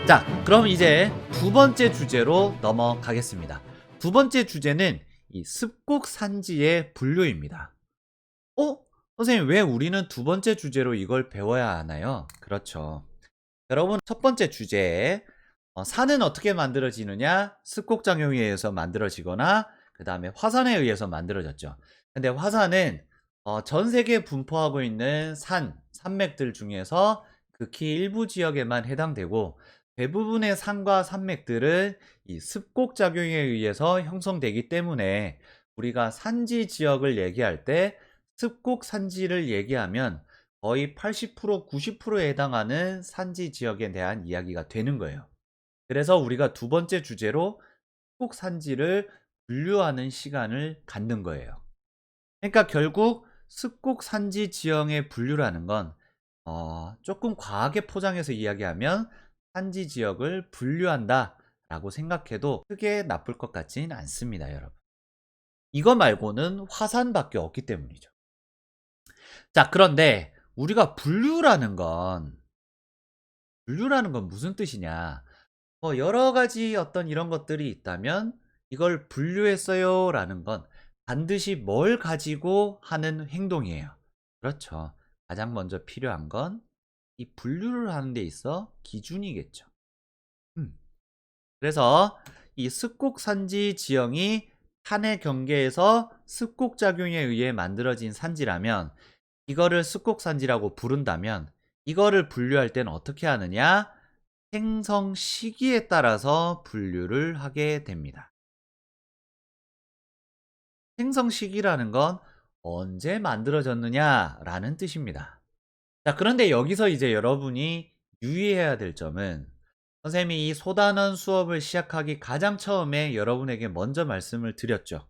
자, 그럼 이제 두 번째 주제로 넘어가겠습니다. 두 번째 주제는 이 습곡 산지의 분류입니다. 어? 선생님, 왜 우리는 두 번째 주제로 이걸 배워야 하나요? 그렇죠. 여러분, 첫 번째 주제에 산은 어떻게 만들어지느냐? 습곡작용에 의해서 만들어지거나 그 다음에 화산에 의해서 만들어졌죠. 근데 화산은 전 세계에 분포하고 있는 산맥들 중에서 극히 일부 지역에만 해당되고, 대부분의 산과 산맥들은 이 습곡작용에 의해서 형성되기 때문에 우리가 산지 지역을 얘기할 때 습곡 산지를 얘기하면 거의 80% 90%에 해당하는 산지 지역에 대한 이야기가 되는 거예요. 그래서 우리가 두 번째 주제로 습곡 산지를 분류하는 시간을 갖는 거예요. 그러니까 결국 습곡 산지 지형의 분류라는 건 조금 과하게 포장해서 이야기하면 산지 지역을 분류한다 라고 생각해도 크게 나쁠 것 같지는 않습니다, 여러분. 이거 말고는 화산밖에 없기 때문이죠. 자, 그런데 우리가 분류라는 건 무슨 뜻이냐? 여러 가지 어떤 이런 것들이 있다면 이걸 분류했어요 라는 건 반드시 뭘 가지고 하는 행동이에요. 그렇죠. 가장 먼저 필요한 건 이 분류를 하는 데 있어 기준이겠죠. 그래서 이 습곡산지 지형이 산의 경계에서 습곡작용에 의해 만들어진 산지라면 이거를 습곡산지라고 부른다면 이거를 분류할 때는 어떻게 하느냐? 생성 시기에 따라서 분류를 하게 됩니다. 생성 시기라는 건 언제 만들어졌느냐라는 뜻입니다. 자, 그런데 여기서 이제 여러분이 유의해야 될 점은, 선생님이 이 소단원 수업을 시작하기 가장 처음에 여러분에게 먼저 말씀을 드렸죠.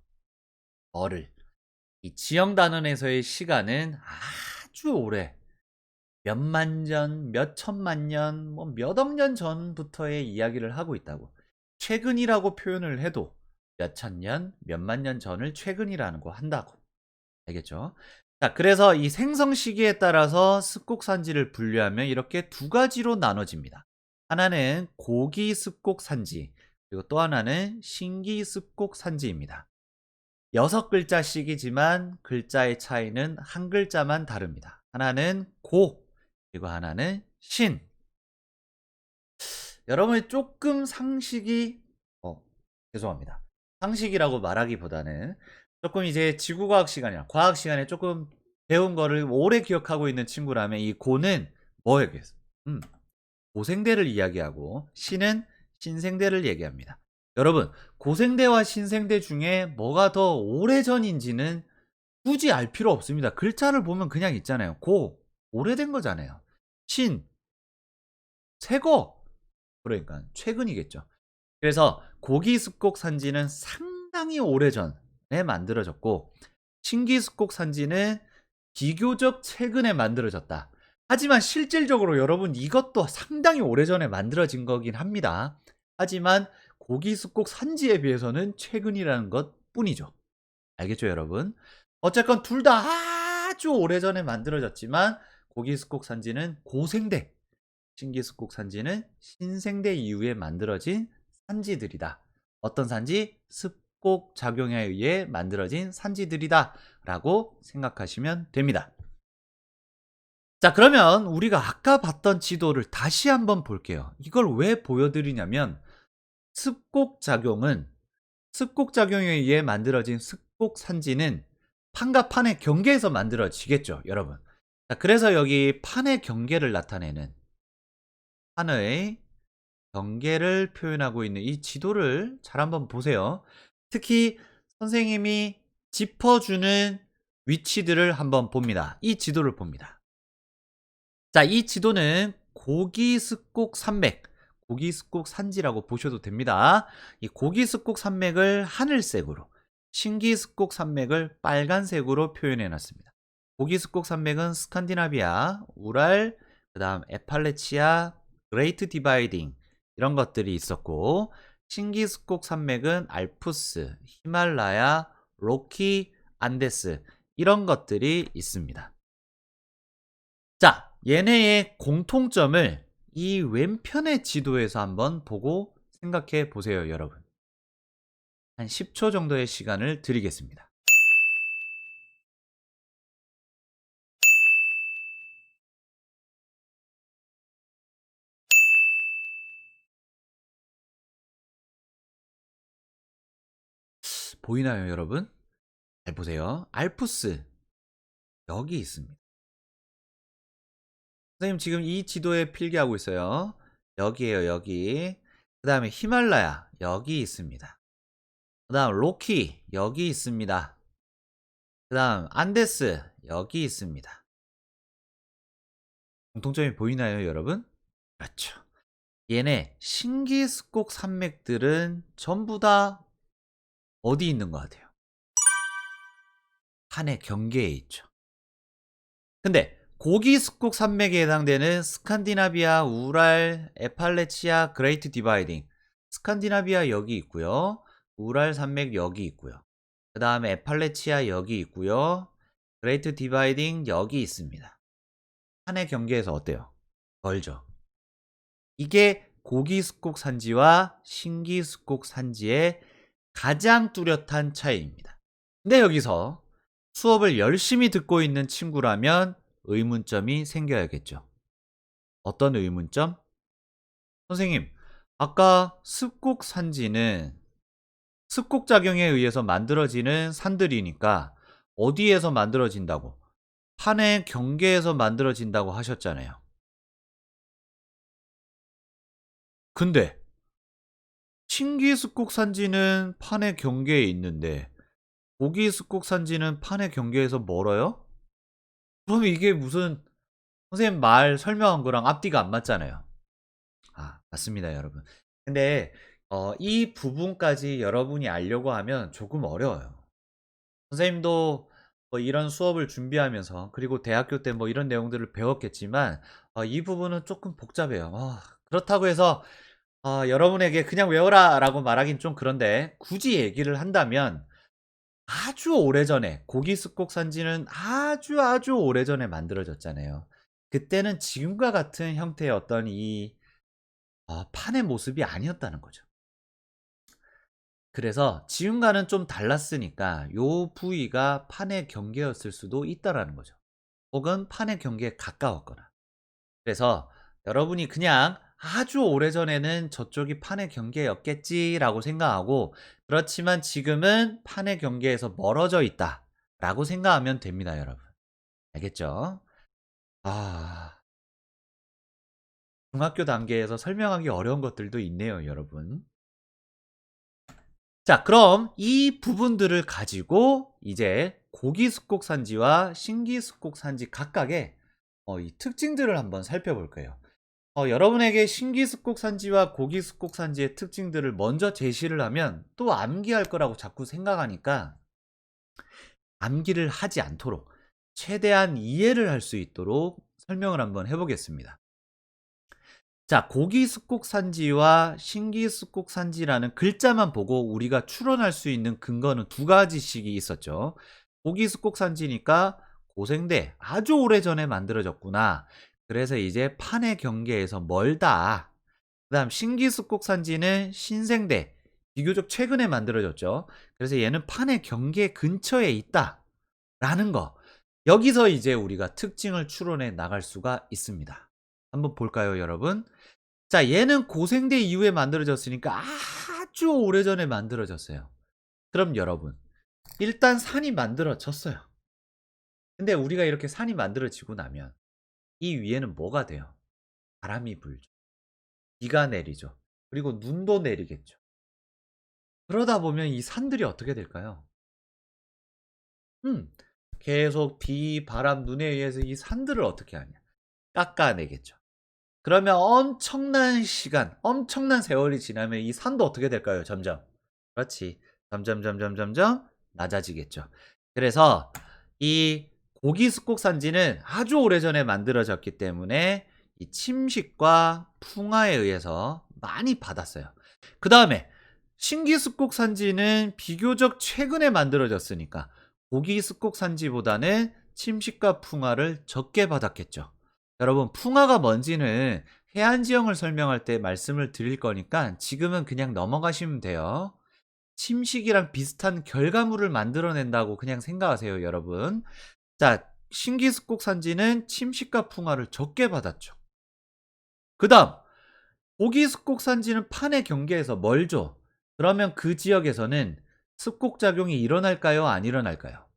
이 지형단원에서의 시간은 아주 오래, 몇만 년, 몇 천만 년, 몇 억 년 전부터의 이야기를 하고 있다고. 최근이라고 표현을 해도 몇 천 년, 몇만 년 전을 최근이라는 거 한다고. 알겠죠? 자, 그래서 이 생성 시기에 따라서 습곡산지를 분류하면 이렇게 두 가지로 나눠집니다. 하나는 고기 습곡산지, 그리고 또 하나는 신기 습곡산지입니다. 6글자씩이지만 글자의 차이는 한 글자만 다릅니다. 하나는 고, 그리고 하나는 신. 여러분이 조금 상식이 죄송합니다. 상식이라고 말하기보다는 조금 이제 지구과학 시간이나 과학 시간에 조금 배운 거를 오래 기억하고 있는 친구라면 이 고는 뭐겠어? 고생대를 이야기하고 신은 신생대를 얘기합니다. 여러분, 고생대와 신생대 중에 뭐가 더 오래전인지는 굳이 알 필요 없습니다. 글자를 보면 그냥 있잖아요. 고, 오래된 거잖아요. 신, 새거, 그러니까 최근이겠죠. 그래서 고기 습곡 산지는 상당히 오래전에 만들어졌고, 신기 습곡 산지는 비교적 최근에 만들어졌다. 하지만 실질적으로 여러분 이것도 상당히 오래전에 만들어진 거긴 합니다. 하지만 고기 습곡 산지에 비해서는 최근이라는 것 뿐이죠. 알겠죠, 여러분? 어쨌건 둘 다 아주 오래전에 만들어졌지만 고기 습곡 산지는 고생대, 신기 습곡 산지는 신생대 이후에 만들어진 산지들이다. 어떤 산지? 습곡 작용에 의해 만들어진 산지들이다 라고 생각하시면 됩니다. 자, 그러면 우리가 아까 봤던 지도를 다시 한번 볼게요. 이걸 왜 보여드리냐면 습곡 작용에 의해 만들어진 습곡 산지는 판과 판의 경계에서 만들어지겠죠, 여러분. 자, 그래서 여기 판의 경계를 나타내는, 판의 경계를 표현하고 있는 이 지도를 잘 한번 보세요. 특히 선생님이 짚어주는 위치들을 한번 봅니다. 이 지도를 봅니다. 자, 이 지도는 고기습곡 산맥, 고기습곡 산지라고 보셔도 됩니다. 이 고기습곡 산맥을 하늘색으로, 신기습곡 산맥을 빨간색으로 표현해 놨습니다. 고기습곡 산맥은 스칸디나비아, 우랄, 그 다음 에팔레치아, 그레이트 디바이딩 이런 것들이 있었고, 신기습곡 산맥은 알프스, 히말라야, 로키, 안데스 이런 것들이 있습니다. 자, 얘네의 공통점을 이 왼편의 지도에서 한번 보고 생각해 보세요, 여러분. 한 10초 정도의 시간을 드리겠습니다. 보이나요, 여러분? 잘 보세요. 알프스 여기 있습니다. 선생님 지금 이 지도에 필기하고 있어요. 여기에요, 여기. 그 다음에 히말라야 여기 있습니다. 그 다음 로키 여기 있습니다. 그 다음 안데스 여기 있습니다. 공통점이 보이나요, 여러분? 그렇죠. 얘네 신기습곡 산맥들은 전부 다 어디 있는 것 같아요? 한해 경계에 있죠. 근데 고기습곡 산맥에 해당되는 스칸디나비아, 우랄, 에팔레치아, 그레이트 디바이딩. 스칸디나비아 여기 있고요. 우랄 산맥 여기 있고요. 그 다음에 에팔레치아 여기 있고요. 그레이트 디바이딩 여기 있습니다. 한해 경계에서 어때요? 멀죠. 이게 고기습곡 산지와 신기습곡 산지의 가장 뚜렷한 차이입니다. 근데 여기서 수업을 열심히 듣고 있는 친구라면 의문점이 생겨야겠죠. 어떤 의문점? 선생님, 아까 습곡 산지는 습곡작용에 의해서 만들어지는 산들이니까 어디에서 만들어진다고? 판의 경계에서 만들어진다고 하셨잖아요. 근데 신기습곡 산지는 판의 경계에 있는데 고기습곡 산지는 판의 경계에서 멀어요? 그럼 이게 무슨 선생님 말 설명한 거랑 앞뒤가 안 맞잖아요. 아, 맞습니다, 여러분. 근데 이 부분까지 여러분이 알려고 하면 조금 어려워요. 선생님도 뭐 이런 수업을 준비하면서 그리고 대학교 때 뭐 이런 내용들을 배웠겠지만 이 부분은 조금 복잡해요. 그렇다고 해서 여러분에게 그냥 외워라 라고 말하긴 좀 그런데 굳이 얘기를 한다면 아주 오래전에 고기습곡 산지는 아주 오래전에 만들어졌잖아요. 그때는 지금과 같은 형태의 어떤 이 판의 모습이 아니었다는 거죠. 그래서 지금과는 좀 달랐으니까 요 부위가 판의 경계였을 수도 있다라는 거죠. 혹은 판의 경계에 가까웠거나. 그래서 여러분이 그냥 아주 오래전에는 저쪽이 판의 경계였겠지라고 생각하고 그렇지만 지금은 판의 경계에서 멀어져 있다라고 생각하면 됩니다, 여러분. 알겠죠? 중학교 단계에서 설명하기 어려운 것들도 있네요, 여러분. 자, 그럼 이 부분들을 가지고 이제 고기습곡 산지와 신기습곡 산지 각각의 이 특징들을 한번 살펴볼 거예요. 여러분에게 신기습곡 산지와 고기습곡 산지의 특징들을 먼저 제시를 하면 또 암기할 거라고 자꾸 생각하니까 암기를 하지 않도록 최대한 이해를 할 수 있도록 설명을 한번 해보겠습니다. 자, 고기습곡 산지와 신기습곡 산지라는 글자만 보고 우리가 추론할 수 있는 근거는 두 가지씩이 있었죠. 고기습곡 산지니까 고생대 아주 오래전에 만들어졌구나. 그래서 이제 판의 경계에서 멀다. 그 다음 신기습곡 산지는 신생대 비교적 최근에 만들어졌죠. 그래서 얘는 판의 경계 근처에 있다 라는 거. 여기서 이제 우리가 특징을 추론해 나갈 수가 있습니다. 한번 볼까요, 여러분? 자, 얘는 고생대 이후에 만들어졌으니까 아주 오래전에 만들어졌어요. 그럼 여러분, 일단 산이 만들어졌어요. 근데 우리가 이렇게 산이 만들어지고 나면 이 위에는 뭐가 돼요? 바람이 불죠. 비가 내리죠. 그리고 눈도 내리겠죠. 그러다 보면 이 산들이 어떻게 될까요? 계속 비, 바람, 눈에 의해서 이 산들을 어떻게 하냐? 깎아내겠죠. 그러면 엄청난 시간, 엄청난 세월이 지나면 이 산도 어떻게 될까요? 점점. 그렇지. 점점 낮아지겠죠. 그래서 이 고기습곡 산지는 아주 오래전에 만들어졌기 때문에 이 침식과 풍화에 의해서 많이 받았어요. 그 다음에 신기습곡 산지는 비교적 최근에 만들어졌으니까 고기습곡 산지보다는 침식과 풍화를 적게 받았겠죠. 여러분, 풍화가 뭔지는 해안 지형을 설명할 때 말씀을 드릴 거니까 지금은 그냥 넘어가시면 돼요. 침식이랑 비슷한 결과물을 만들어낸다고 그냥 생각하세요, 여러분. 자, 신기습곡 산지는 침식과 풍화를 적게 받았죠. 그 다음, 고기습곡 산지는 판의 경계에서 멀죠. 그러면 그 지역에서는 습곡작용이 일어날까요? 안 일어날까요?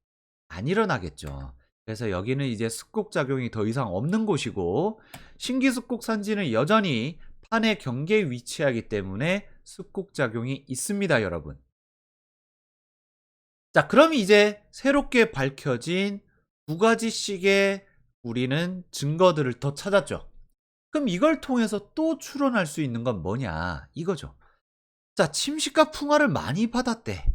안 일어나겠죠. 그래서 여기는 이제 습곡작용이 더 이상 없는 곳이고, 신기습곡 산지는 여전히 판의 경계에 위치하기 때문에 습곡작용이 있습니다, 여러분. 자, 그럼 이제 새롭게 밝혀진 두 가지씩의 우리는 증거들을 더 찾았죠. 그럼 이걸 통해서 또 추론할 수 있는 건 뭐냐? 이거죠. 자, 침식과 풍화를 많이 받았대.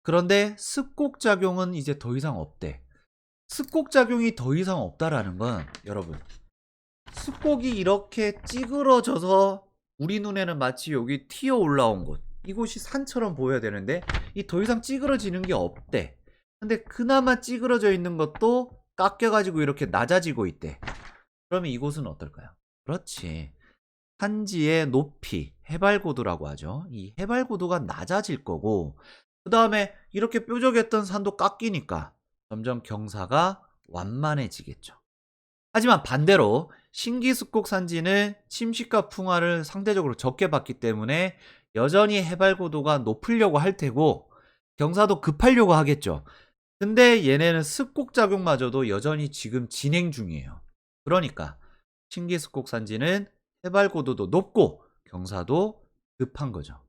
그런데 습곡작용은 이제 더 이상 없대. 습곡작용이 더 이상 없다라는 건 여러분, 습곡이 이렇게 찌그러져서 우리 눈에는 마치 여기 튀어 올라온 곳, 이곳이 산처럼 보여야 되는데 이 더 이상 찌그러지는 게 없대. 근데 그나마 찌그러져 있는 것도 깎여가지고 이렇게 낮아지고 있대. 그러면 이곳은 어떨까요? 그렇지, 산지의 높이, 해발고도라고 하죠. 이 해발고도가 낮아질 거고, 그 다음에 이렇게 뾰족했던 산도 깎이니까 점점 경사가 완만해지겠죠. 하지만 반대로 신기습곡 산지는 침식과 풍화를 상대적으로 적게 받기 때문에 여전히 해발고도가 높으려고 할 테고 경사도 급하려고 하겠죠. 근데 얘네는 습곡작용마저도 여전히 지금 진행 중이에요. 그러니까 신기습곡 산지는 해발고도도 높고 경사도 급한 거죠.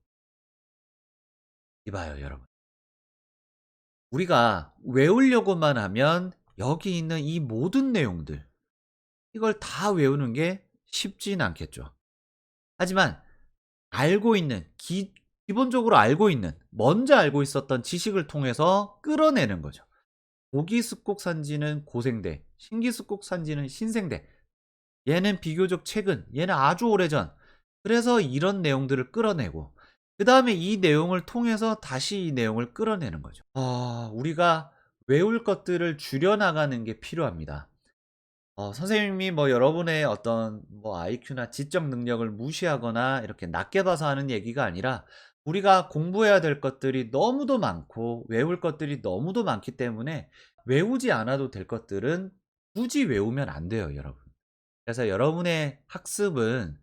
이봐요, 여러분. 우리가 외우려고만 하면 여기 있는 이 모든 내용들, 이걸 다 외우는 게 쉽진 않겠죠. 하지만 알고 있는, 기본적으로 알고 있는, 먼저 알고 있었던 지식을 통해서 끌어내는 거죠. 고기습곡 산지는 고생대, 신기습곡 산지는 신생대. 얘는 비교적 최근, 얘는 아주 오래전. 그래서 이런 내용들을 끌어내고 그 다음에 이 내용을 통해서 다시 이 내용을 끌어내는 거죠. 우리가 외울 것들을 줄여나가는 게 필요합니다. 선생님이 뭐 여러분의 어떤 뭐 IQ나 지적 능력을 무시하거나 이렇게 낮게 봐서 하는 얘기가 아니라, 우리가 공부해야 될 것들이 너무도 많고 외울 것들이 너무도 많기 때문에 외우지 않아도 될 것들은 굳이 외우면 안 돼요, 여러분. 그래서 여러분의 학습은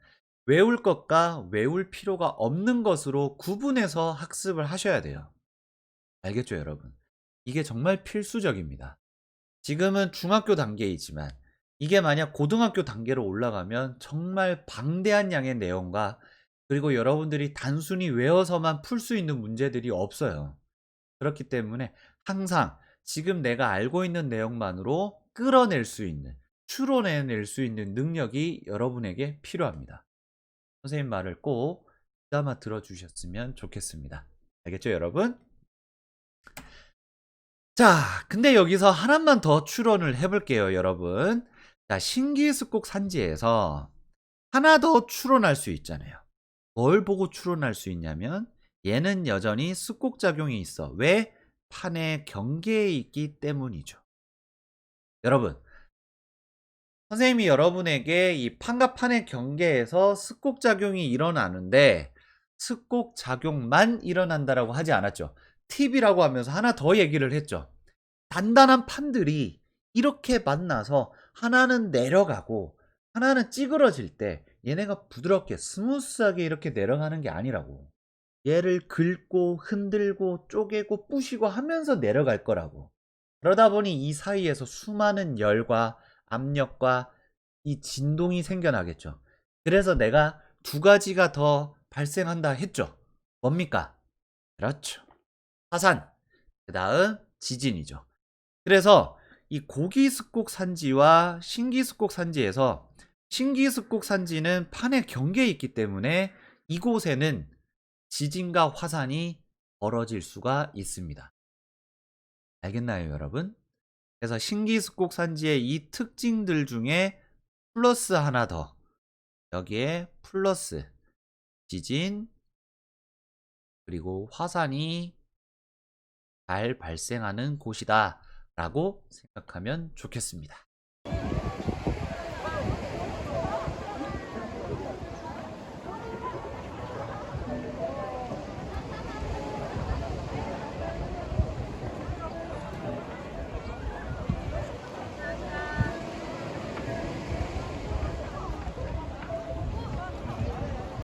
외울 것과 외울 필요가 없는 것으로 구분해서 학습을 하셔야 돼요. 알겠죠, 여러분? 이게 정말 필수적입니다. 지금은 중학교 단계이지만 이게 만약 고등학교 단계로 올라가면 정말 방대한 양의 내용과, 그리고 여러분들이 단순히 외워서만 풀 수 있는 문제들이 없어요. 그렇기 때문에 항상 지금 내가 알고 있는 내용만으로 끌어낼 수 있는, 추론해낼 수 있는 능력이 여러분에게 필요합니다. 선생님 말을 꼭 귀담아 들어주셨으면 좋겠습니다. 알겠죠, 여러분? 자, 근데 여기서 하나만 더 추론을 해볼게요, 여러분. 자, 신기습곡 산지에서 하나 더 추론할 수 있잖아요. 뭘 보고 추론할 수 있냐면, 얘는 여전히 습곡작용이 있어. 왜? 판의 경계에 있기 때문이죠. 여러분, 선생님이 여러분에게 이 판과 판의 경계에서 습곡작용이 일어나는데 습곡작용만 일어난다라고 하지 않았죠. 팁이라고 하면서 하나 더 얘기를 했죠. 단단한 판들이 이렇게 만나서 하나는 내려가고 하나는 찌그러질 때 얘네가 부드럽게 스무스하게 이렇게 내려가는 게 아니라고. 얘를 긁고 흔들고 쪼개고 부시고 하면서 내려갈 거라고. 그러다 보니 이 사이에서 수많은 열과 압력과 이 진동이 생겨나겠죠. 그래서 내가 두 가지가 더 발생한다 했죠. 뭡니까? 그렇죠. 화산, 그 다음 지진이죠. 그래서 이 고기습곡 산지와 신기습곡 산지에서, 신기습곡 산지는 판의 경계에 있기 때문에 이곳에는 지진과 화산이 벌어질 수가 있습니다. 알겠나요, 여러분? 그래서 신기습곡 산지의 이 특징들 중에 플러스 하나 더, 여기에 플러스 지진 그리고 화산이 잘 발생하는 곳이다 라고 생각하면 좋겠습니다.